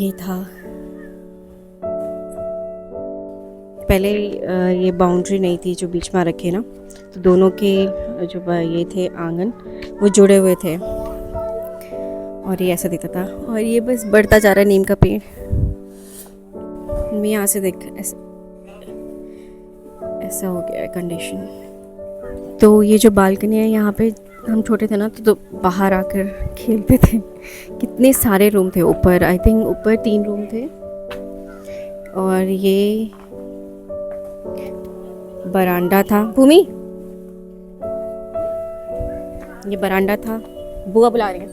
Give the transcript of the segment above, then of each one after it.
ये था पहले। ये बाउंड्री नहीं थी जो बीच में रखे ना, तो दोनों के जो ये थे आंगन वो जुड़े हुए थे और ये ऐसा दिखता था। और ये बस बढ़ता जा रहा है नीम का पेड़। मैं यहाँ से देख ऐसा हो गया है कंडीशन। तो ये जो बालकनी है, यहाँ पे हम छोटे थे ना तो बाहर आकर खेलते थे। कितने सारे रूम थे ऊपर, आई थिंक ऊपर 3 रूम थे। और ये बरांडा था। भूमि, ये बरांडा था। बुआ बुला रही है।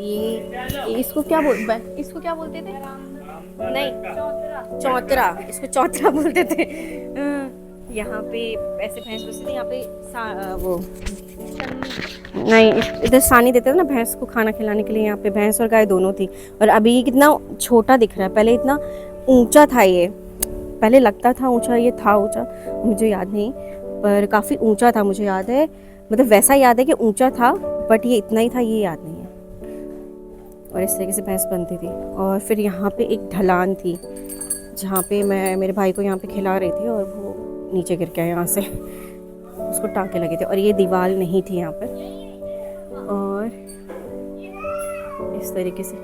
ये इसको क्या बोलते थे? नहीं, चौतरा। इसको चौतरा बोलते थे। यहाँ पे ऐसे भैंस बसती थी। यहाँ पे वो नहीं, इधर सानी देते थे ना भैंस को खाना खिलाने के लिए। यहाँ पे भैंस और गाय दोनों थी। और अभी ये कितना छोटा दिख रहा है, पहले इतना ऊंचा था। ये पहले लगता था ऊंचा, ये था ऊंचा, मुझे याद नहीं, पर काफ़ी ऊंचा था। मुझे याद है, मतलब वैसा याद है कि ऊंचा था, बट ये इतना ही था ये याद नहीं है। और इस तरीके से भैंस बनती थी। और फिर यहाँ पे एक ढलान थी जहाँ पे मैं मेरे भाई को यहाँ पे खिला रही थी और वो नीचे गिर गया यहाँ से, उसको टाँके लगे थे। और ये दीवार नहीं थी यहाँ पर। और इस तरीके से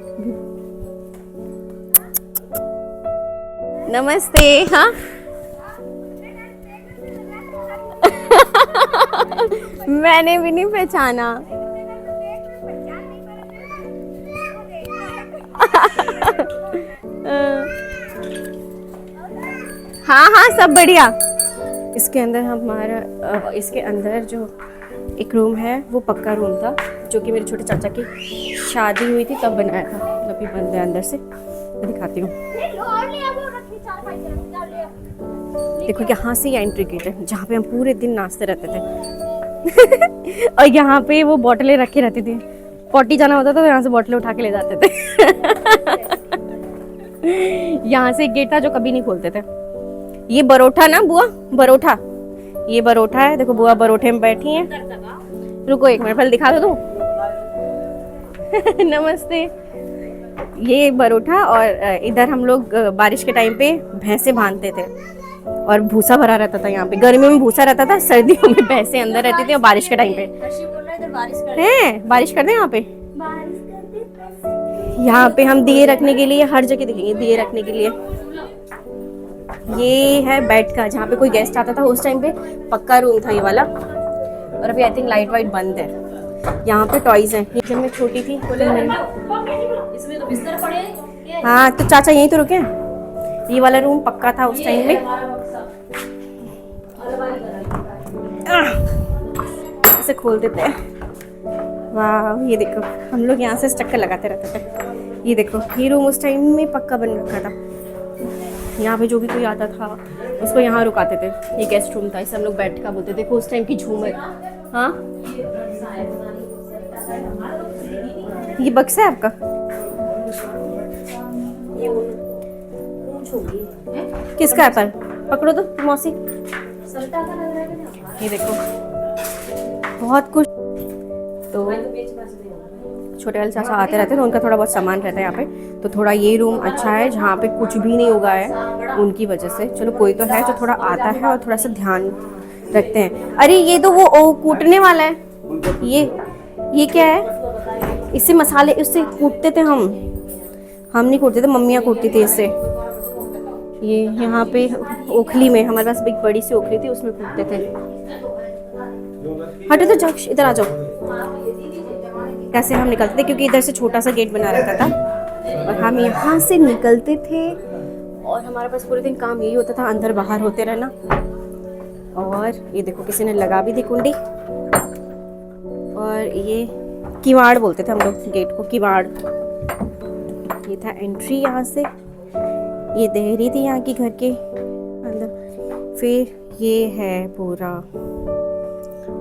नमस्ते। हाँ मैंने भी नहीं पहचाना। हाँ हाँ सब बढ़िया। इसके अंदर हमारा इसके अंदर जो एक रूम है वो पक्का रूम था, जो कि मेरे छोटे चाचा की शादी हुई थी तब बनाया था। अभी बंद है अंदर से, मैं दिखाती हूँ। देखो यहाँ से एंट्री गेट है जहाँ पे हम पूरे दिन नाचते रहते थे। और यहाँ पे वो बोतलें रखी रहती थी। पॉटी जाना होता था तो यहाँ से बोतलें उठा के ले जाते थे। यहाँ से एक गेट था जो कभी नहीं खोलते थे। ये बरोठा ना बुआ, बरोठा, ये बरोठा है। देखो बुआ बरोठे में बैठी हैं। रुको एक मिनट, पहले दिखा दो तुम। नमस्ते। ये बरोठा। और इधर हम लोग बारिश के टाइम पे भैंसे बांधते थे और भूसा भरा रहता था। यहाँ पे गर्मियों में भूसा रहता था, सर्दियों में भैंसे अंदर रहती थी। और बारिश के टाइम पे बारिश करते हैं यहाँ पे। यहाँ पे हम दिए रखने के लिए हर जगह दिखेंगे, दिए रखने के लिए। ये है बेड का, जहाँ पे कोई गेस्ट आता था उस टाइम पे पक्का रूम था ये वाला। और अभी आई थिंक लाइट वाइट बंद है। यहाँ पे टॉयज हैं। ये जब मैं छोटी थी तो इसमें तो बिस्तर पड़े हैं। हाँ तो चाचा यहीं तो रुके। ये वाला रूम पक्का था उस टाइम में। ऐसे खोल देते हैं। वाह, ये देखो हम लोग यहाँ से चक्कर लगाते रहते थे। ये देखो ये रूम उस टाइम में पक्का बन रखा था। यहाँ पे जो भी कोई आता था उसको यहाँ रुकाते थे। ये गेस्ट रूम था, इसे हम लोग बैठ का बोलते थे। उस टाइम की झूमर। हाँ ये बक्सा है आपका? किसका है? पर पकड़ो तो मौसी। ये देखो बहुत कुछ। तो छोटे वाले चाचा आते रहते हैं तो उनका थोड़ा बहुत सामान रहता है यहाँ पे। तो थोड़ा ये रूम अच्छा है जहाँ पे कुछ भी नहीं उगा है उनकी वजह से। चलो कोई तो है जो थोड़ा आता है और थोड़ा सा ध्यान रखते हैं। अरे ये तो वो कूटने वाला है। ये क्या है? इससे मसाले उससे कूटते थे हम नहीं कूटते थे, मम्मियाँ कूटती थी इससे। ये यहाँ पे ओखली में हमारे पास एक बड़ी सी ओखली थी, उसमें कूटते थे। हटो तो जाओ, इधर आ जाओ। कैसे हम निकलते थे, क्योंकि इधर से छोटा सा गेट बना रहता था और हम यहाँ से निकलते थे। और हमारे पास पूरे दिन काम यही होता था, अंदर बाहर होते रहना। और ये देखो किसी ने लगा भी दी कुंडी। और ये किवाड़ बोलते थे हम लोग गेट को, किवाड़। ये था एंट्री यहाँ से। ये देहरी थी यहाँ की घर के अंदर। फिर ये है पूरा।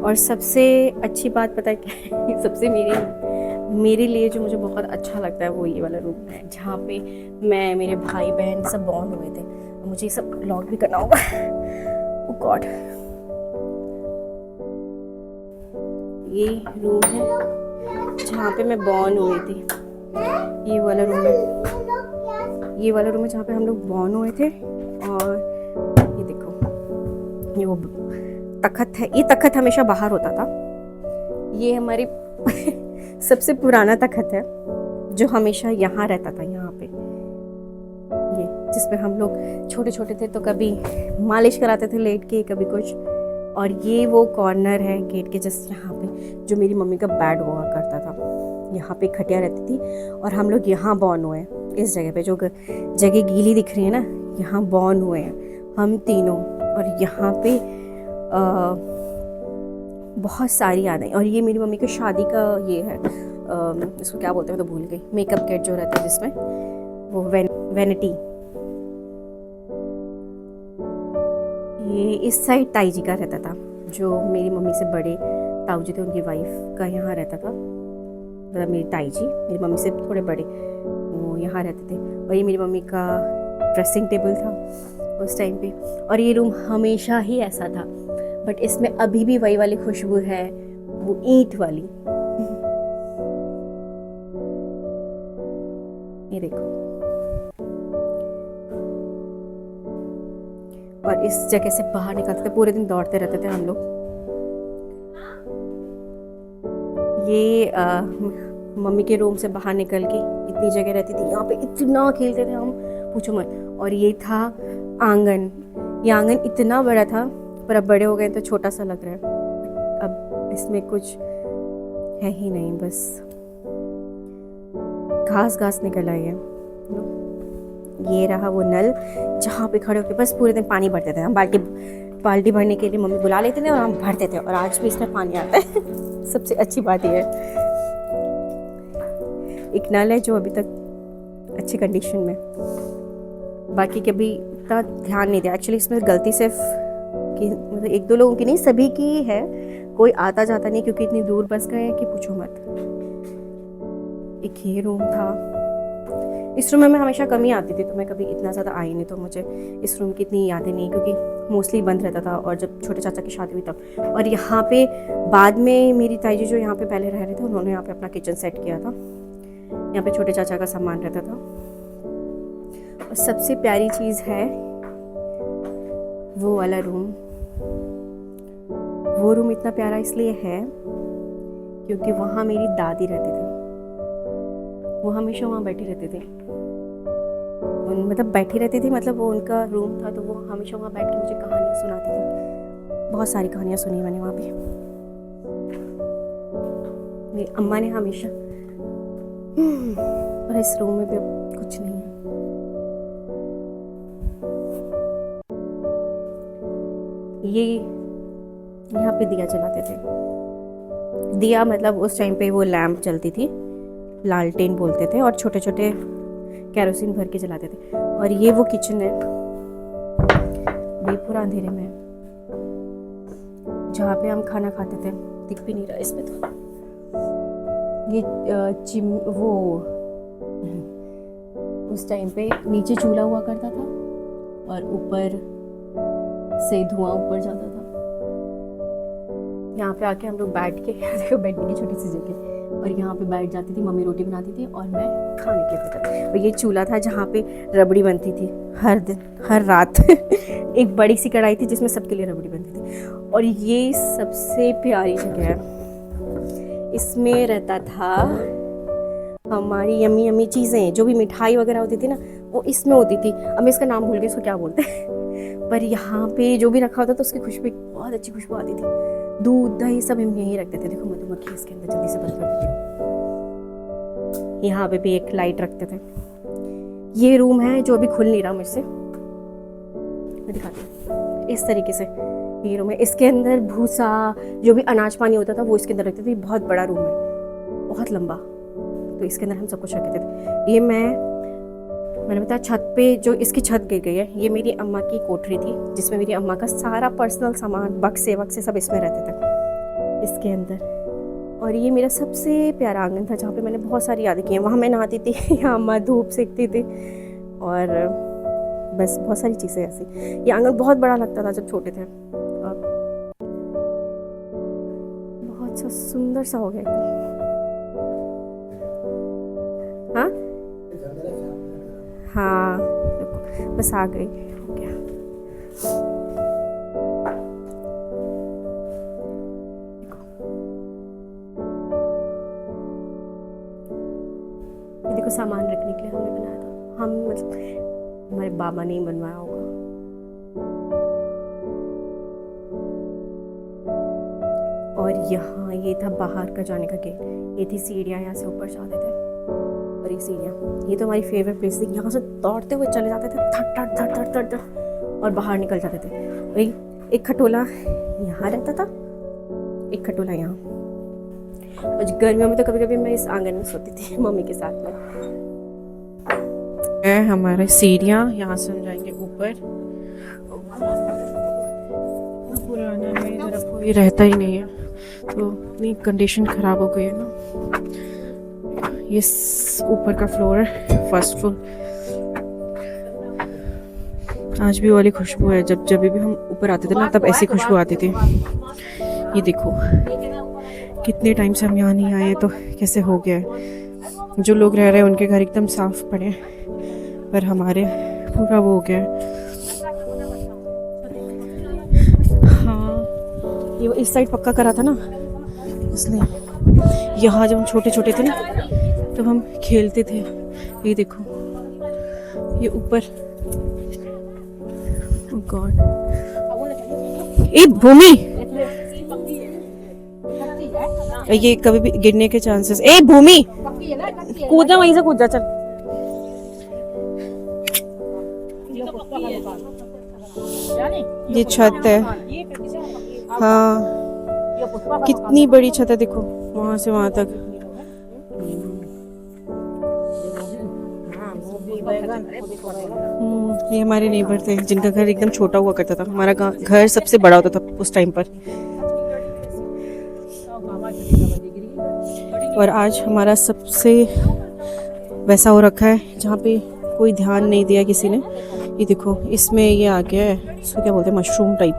और सबसे अच्छी बात पता है क्या है? सबसे मेरे लिए जो मुझे बहुत अच्छा लगता है वो ये वाला रूम है, जहाँ पे मैं, मेरे भाई बहन सब बॉर्न हुए थे। मुझे ये सब व्लॉग भी करना होगा। ओह गॉड। ये रूम है जहाँ पे मैं बॉर्न हुई थी। ये वाला रूम है, ये वाला रूम है जहाँ पे हम लोग बॉर्न हुए थे। और ये देखो, ये वो तख्त है, ये तख्त हमेशा बाहर होता था। ये हमारी सबसे पुराना तख्त है जो हमेशा यहाँ रहता था, यहाँ पे, ये जिसपे हम लोग छोटे छोटे थे तो कभी मालिश कराते थे लेट के, कभी कुछ। और ये वो कॉर्नर है गेट के जस्ट यहाँ पे जो मेरी मम्मी का बेड हुआ करता था। यहाँ पे खटिया रहती थी और हम लोग यहाँ बॉर्न हुए हैं, इस जगह पे। जो जगह गीली दिख रही है ना, यहाँ बॉर्न हुए हैं हम तीनों। और यहाँ पे बहुत सारी यादें। और ये मेरी मम्मी की शादी का ये है, इसको क्या बोलते हैं मैं तो भूल गई, मेकअप किट जो रहता है जिसमें, वो वैनिटी। ये इस साइड ताई जी का रहता था, जो मेरी मम्मी से बड़े ताऊ जी थे, उनकी वाइफ का यहाँ रहता था। मतलब मेरी ताई जी मेरी मम्मी से थोड़े बड़े, वो यहाँ रहते थे। और ये मेरी मम्मी का ड्रेसिंग टेबल था उस टाइम पे। और ये रूम हमेशा ही ऐसा था, बट इसमें अभी भी वही वाली खुशबू है, वो ईंट वाली। ये देखो। और इस जगह से बाहर निकलते थे, पूरे दिन दौड़ते रहते थे हम लोग। ये मम्मी के रूम से बाहर निकल के इतनी जगह रहती थी, यहाँ पे इतना खेलते थे हम, पूछो मत। और ये था आंगन। ये आंगन इतना बड़ा था, पर अब बड़े हो गए तो छोटा सा लग रहा है। अब इसमें कुछ है ही नहीं, बस घास घास निकल आई है। ये रहा वो नल जहाँ पे खड़े होकर बस पूरे दिन पानी भरते थे हम। बाल्टी भरने के लिए मम्मी बुला लेते थे और हम भरते थे, और आज भी इसमें पानी आता है। सबसे अच्छी बात ये है। एक नल है जो अभी तक अच्छी कंडीशन में, बाकी कभी इतना ध्यान नहीं दिया। एक्चुअली इसमें गलती सिर्फ कि मतलब एक दो लोगों की नहीं, सभी की है। कोई आता जाता नहीं क्योंकि इतनी दूर बस गए कि पूछो मत। एक ये रूम था, इस रूम में मैं हमेशा कम ही आती थी, तो मैं कभी इतना ज़्यादा आई नहीं, तो मुझे इस रूम की इतनी यादें नहीं, क्योंकि मोस्टली बंद रहता था। और जब छोटे चाचा की शादी हुई तब। और यहाँ पे बाद में मेरी ताई जी जो यहाँ पे पहले रह रहे थे, उन्होंने यहाँ पे अपना किचन सेट किया था। यहाँ पे छोटे चाचा का सामान रहता था। और सबसे प्यारी चीज़ है वो वाला रूम। वो रूम इतना प्यारा इसलिए है क्योंकि वहाँ मेरी दादी रहती थी। वो हमेशा वहाँ बैठी रहती थी, मतलब बैठी रहती थी, मतलब वो उनका रूम था, तो वो हमेशा वहाँ बैठ के मुझे कहानियाँ सुनाती थी। बहुत सारी कहानियाँ सुनी मैंने वहाँ पे। मेरी अम्मा ने हमेशा। और इस रूम में भी अब कुछ नहीं है। ये यहाँ पे दिया जलाते थे। दिया मतलब उस टाइम पे वो लैम्प चलती थी, लालटेन बोलते थे, और छोटे छोटे कैरोसिन भर के जलाते थे। और ये वो किचन है, पूरा अंधेरे में, जहाँ पे हम खाना खाते थे। दिख भी नहीं रहा इसमें तो। ये वो उस टाइम पे नीचे चूल्हा हुआ करता था और ऊपर से धुआं ऊपर जाता था। यहाँ पे आके हम लोग बैठ के, देखो बैठने की छोटी सी जगह, और यहाँ पे बैठ जाती थी। मम्मी रोटी बनाती थी और मैं खाने के लिए। और ये चूल्हा था जहाँ पे रबड़ी बनती थी हर दिन, हर रात। एक बड़ी सी कढ़ाई थी जिसमें सबके लिए रबड़ी बनती थी। और ये सबसे प्यारी जगह है, इसमें रहता था हमारी यम्मी यम्मी चीज़ें, जो भी मिठाई वगैरह होती थी ना, वो इसमें होती थी। अब मैं इसका नाम भूल गई, इसको क्या बोलते हैं, पर यहाँ पे जो भी रखा होता था उसकी खुशबू, बहुत अच्छी खुशबू आती थी। दूध दही सब हम यहीं रखते थे। देखो मधुमक्खी इसके अंदर जल्दी से बंद कर देती हूँ। यहाँ पे भी एक लाइट रखते थे। ये रूम है जो अभी खुल नहीं रहा मुझसे, मैं दिखाती हूँ। इस तरीके से ये रूम है। इसके अंदर भूसा, जो भी अनाज पानी होता था वो इसके अंदर रखते थे। बहुत बड़ा रूम है, बहुत लंबा, तो इसके अंदर हम सब कुछ रखते थे। ये मैंने बताया छत पे, जो इसकी छत गिर गई है, ये मेरी अम्मा की कोठरी थी जिसमें मेरी अम्मा का सारा पर्सनल सामान, बक्से सब इसमें रहते थे इसके अंदर। और ये मेरा सबसे प्यारा आंगन था जहाँ पे मैंने बहुत सारी यादें की हैं। वहाँ मैं नहाती थी, यहाँ अम्मा धूप सेकती थी, और बस बहुत सारी चीज़ें ऐसी। ये आंगन बहुत बड़ा लगता था जब छोटे थे, और बहुत सा सुंदर सा हो गया। हाँ हाँ देखो बस आ गई, हो गया। ये देखो सामान रखने के लिए हमने बनाया था, हम मतलब हमारे बाबा ने ही बनवाया होगा। और यहाँ ये था बाहर का जाने का गेट, ये थी सीढ़ियाँ, यहाँ से ऊपर जाते थे। और ये सीढ़ियाँ, ये तो हमारी फेवरेट प्लेस थी, यहाँ से दौड़ते हुए चले जाते थे that that that that that that, और बाहर निकल जाते थे। और एक खटोला यहाँ रहता था, एक खटोला यहाँ। और गर्मियों में तो कभी कभी मैं इस आंगन में सोती थी मम्मी के साथ में। हमारे सीढ़ियाँ, यहाँ से हम जाएंगे ऊपर। पुराना है, इधर अब कोई रहता ही नहीं है, तो इतनी कंडीशन ख़राब हो गई है ना। ये ऊपर का फ्लोर है, फर्स्ट फ्लोर। आज भी वाली खुशबू है, जब भी हम ऊपर आते थे ना तब ऐसी खुशबू आती थी। ये देखो कितने टाइम से हम यहाँ नहीं आए, तो कैसे हो गया है। जो लोग रह रहे हैं उनके घर एकदम साफ पड़े, पर हमारे पूरा वो हो गया है। ये इस साइड पक्का करा था ना, इसलिए यहाँ जब हम छोटे छोटे थे ना तो हम खेलते थे। ये देखो ये ऊपर, ओह गॉड, ए भूमि, ये कभी भी गिरने के चांसेस। ए भूमि कूद जा, वहीं से कूद जा, चल। ये छत है, हाँ कितनी बड़ी छत है, देखो वहां से वहां तक। ये हमारे नेबर थे जिनका घर एकदम छोटा हुआ करता था। हमारा घर सबसे बड़ा होता था उस टाइम पर, और आज हमारा सबसे वैसा हो रखा है जहाँ पे कोई ध्यान नहीं दिया किसी ने। ये देखो इसमें ये आ गया है, इसको क्या बोलते हैं, मशरूम टाइप।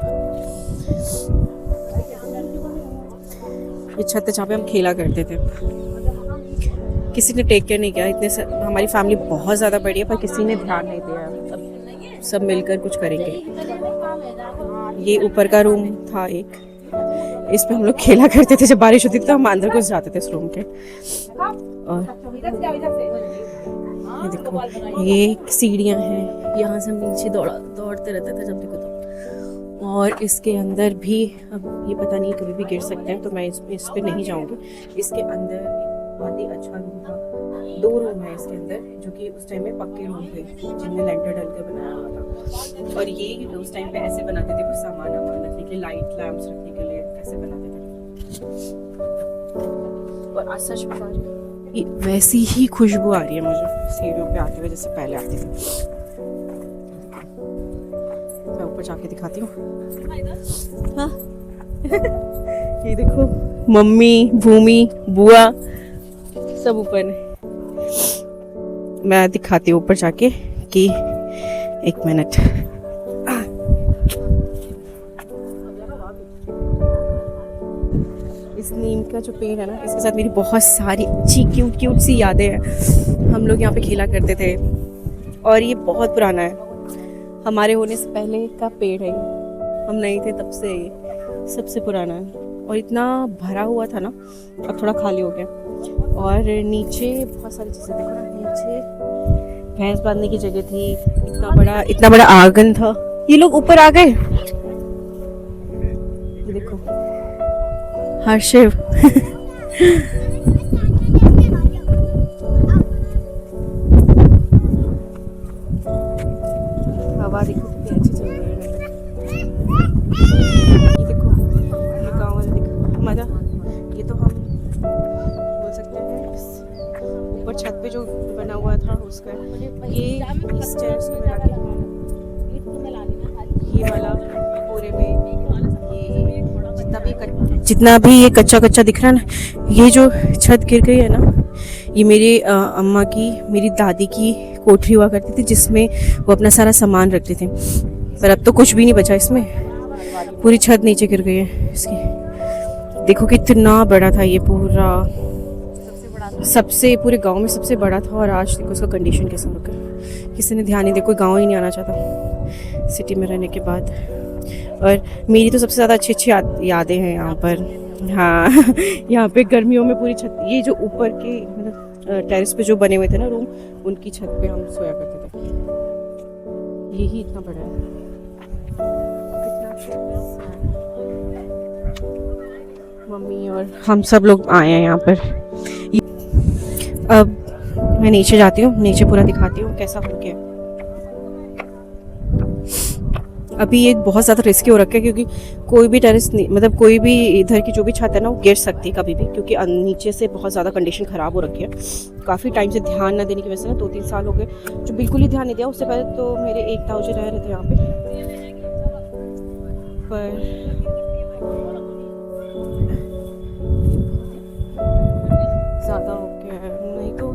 ये छत है जहाँ पे हम खेला करते थे। किसी ने टेक केयर नहीं किया, इतने हमारी फैमिली बहुत ज़्यादा बड़ी है पर किसी ने ध्यान नहीं दिया। अब सब मिलकर कुछ करेंगे। ये ऊपर का रूम था एक, इस पे हम लोग खेला करते थे। जब बारिश होती थी तो हम अंदर घुस जाते थे इस रूम के। और ये देखो ये सीढ़ियाँ हैं, यहाँ से हम नीचे दौड़ते रहते थे जब देखो तो। और इसके अंदर भी अब ये पता नहीं कभी भी गिर सकते हैं, तो मैं इस पे नहीं जाऊँगी। इसके अंदर बहुत ही अच्छा रूम था, 2 रूम है इसके अंदर, जो कि उस टाइम में पक्के रूम थे जिनमें लेंटर डल कर बनाया हुआ था। और ये उस टाइम पे ऐसे बनाते थे कुछ सामान रखने के लिए, लाइट लैंप्स रखने के लिए ऐसे बनाते थे। और आज सच बता रही हूँ, वैसी ही खुशबू आ रही है मुझे सीढ़ियों पे आते हुए जैसे पहले आती थी। मैं ऊपर जाके दिखाती हूँ। हाँ ये देखो मम्मी, भूमि, बुआ सब ऊपर है। मैं दिखाती हूँ ऊपर जाके कि 1 मिनट। इस नीम का जो पेड़ है ना, इसके साथ मेरी बहुत सारी अच्छी क्यूट सी यादें हैं। हम लोग यहाँ पे खेला करते थे, और ये बहुत पुराना है, हमारे होने से पहले का पेड़ है। हम नहीं थे तब से ये सबसे पुराना है, और इतना भरा हुआ था ना, अब थोड़ा खाली हो गया। और नीचे बहुत सारी चीज़ें देखो ना, नीचे भैंस बांधने की जगह थी, इतना बड़ा आंगन था। ये लोग ऊपर आ गए, ये देखो हर्षिव। हवा देखो कितनी अच्छी चल रही है। ये देखो ये गाँव वाला देखो हमारा, ये तो हम बोल सकते हैं ऊपर छत पे जो बना हुआ था उसका, ये स्टेयर्स को मिला के ये वाला पूरे में ये जितना भी ये कच्चा दिख रहा है ना, ये जो छत गिर गई है ना, ये मेरी अम्मा की, मेरी दादी की कोठरी हुआ करती थी जिसमें वो अपना सारा सामान रखते थे। पर अब तो कुछ भी नहीं बचा इसमें, पूरी छत नीचे गिर गई है इसकी। देखो कितना बड़ा था ये पूरा, सबसे बड़ा सबसे पूरे गांव में सबसे बड़ा था और आज देखो उसका कंडीशन कैसा हो रखा है। किसी ने ध्यान नहीं दिया, कोई गांव ही नहीं आना चाहता सिटी में रहने के बाद। और मेरी तो सबसे ज़्यादा अच्छी अच्छी यादें हैं यहाँ पर। हाँ यहाँ पे गर्मियों में पूरी छत, ये जो ऊपर के मतलब टेरेस पे जो बने हुए थे ना रूम, उनकी छत पे हम सोया करते थे। यही इतना बड़ा है। मम्मी और हम सब लोग आए हैं यहाँ पर। अब मैं नीचे जाती हूँ, नीचे पूरा दिखाती हूँ कैसा हो गया। अभी ये बहुत ज़्यादा रिस्की हो रखा है क्योंकि कोई भी टेरेस मतलब कोई भी इधर की जो भी छत है ना वो गिर सकती है कभी भी, क्योंकि नीचे से बहुत ज़्यादा कंडीशन ख़राब हो रखी है। काफ़ी टाइम से ध्यान न देने की वजह से ना 2-3 साल हो गए जो बिल्कुल ही ध्यान नहीं दिया। उससे पहले तो मेरे एक ताऊ जी रह रहे थे यहाँ पे, पर ज़्यादा हो गया है। नहीं तो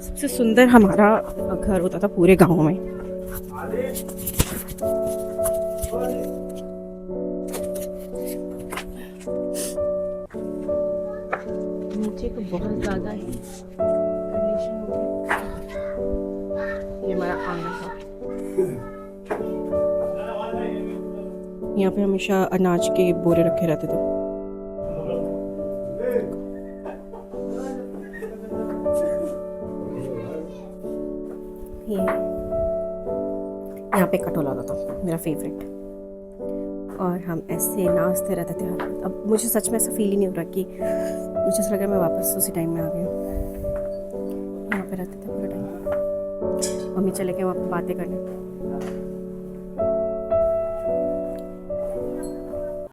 सबसे सुंदर हमारा घर होता था पूरे गाँव में। नीचे तो बहुत ज़्यादा ही कंडीशन हो गई। ये हमारा आंगन था, यहाँ पे हमेशा अनाज के बोरे रखे रहते थे। ये यहाँ पे कटोला होता था मेरा फेवरेट, और हम ऐसे नाचते रहते थे। अब मुझे सच में ऐसा फील ही नहीं हो रहा कि मुझे ऐसा लग रहा है मैं वापस उसी टाइम में आ गई हूँ। यहाँ पे रहते थे पूरा टाइम। मम्मी चले गए वहाँ पे बातें करने।